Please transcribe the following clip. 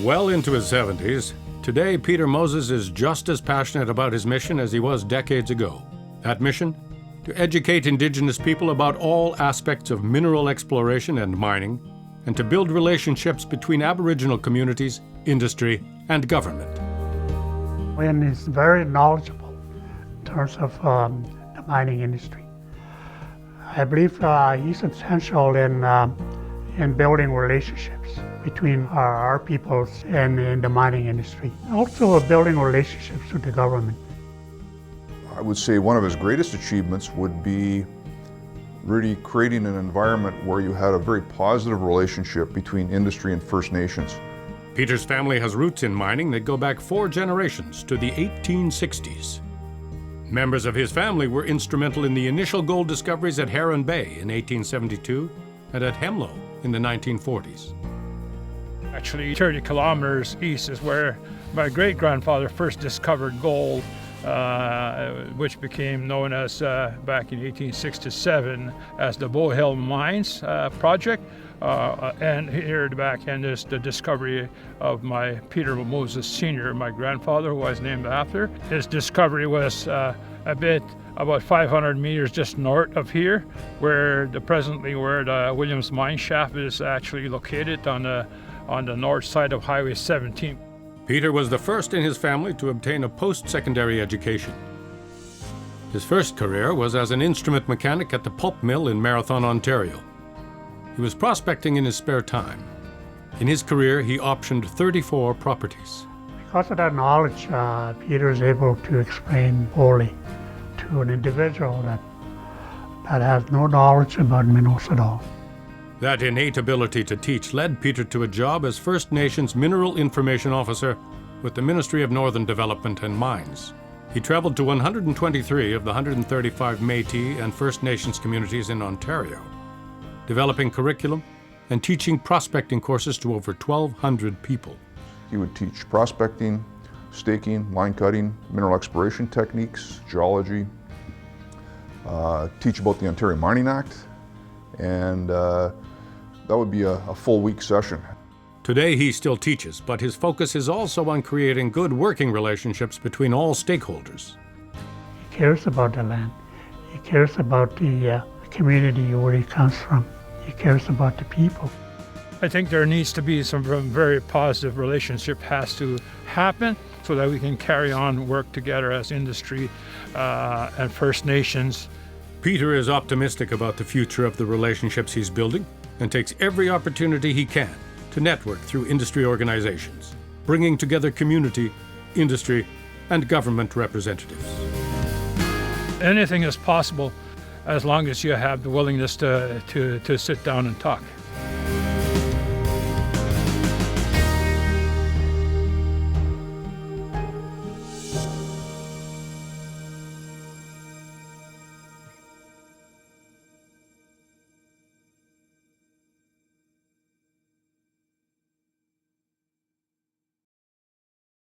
Well into his 70s, today Peter Moses is just as passionate about his mission as he was decades ago. That mission? To educate Indigenous people about all aspects of mineral exploration and mining, and to build relationships between Aboriginal communities, industry, and government. And he's very knowledgeable in terms of the mining industry. I believe he's essential in building relationships between our peoples and in the mining industry. Also building relationships with the government. I would say one of his greatest achievements would be really creating an environment where you had a very positive relationship between industry and First Nations. Peter's family has roots in mining that go back 4 generations to the 1860s. Members of his family were instrumental in the initial gold discoveries at Heron Bay in 1872 and at Hemlo in the 1940s. Actually, 30 kilometers east is where my great-grandfather first discovered gold, which became known as, back in 1867, as the Bow Hill Mines project. And here at the back end is the discovery of my Peter Moses Sr., my grandfather, who I was named after. His discovery was about 500 meters just north of here, where the Williams mine shaft is actually located on the north side of Highway 17. Peter was the first in his family to obtain a post-secondary education. His first career was as an instrument mechanic at the pulp mill in Marathon, Ontario. He was prospecting in his spare time. In his career, he optioned 34 properties. Because of that knowledge, Peter is able to explain fully to an individual that has no knowledge about minerals at all. That innate ability to teach led Peter to a job as First Nations Mineral Information Officer with the Ministry of Northern Development and Mines. He traveled to 123 of the 135 Métis and First Nations communities in Ontario, developing curriculum and teaching prospecting courses to over 1,200 people. He would teach prospecting, staking, line cutting, mineral exploration techniques, geology, teach about the Ontario Mining Act, and that would be a full week session. Today he still teaches, but his focus is also on creating good working relationships between all stakeholders. He cares about the land. He cares about the community where he comes from. He cares about the people. I think there needs to be some very positive relationship has to happen so that we can carry on work together as industry and First Nations. Peter is optimistic about the future of the relationships he's building and takes every opportunity he can to network through industry organizations, bringing together community, industry, and government representatives. Anything is possible as long as you have the willingness to sit down and talk.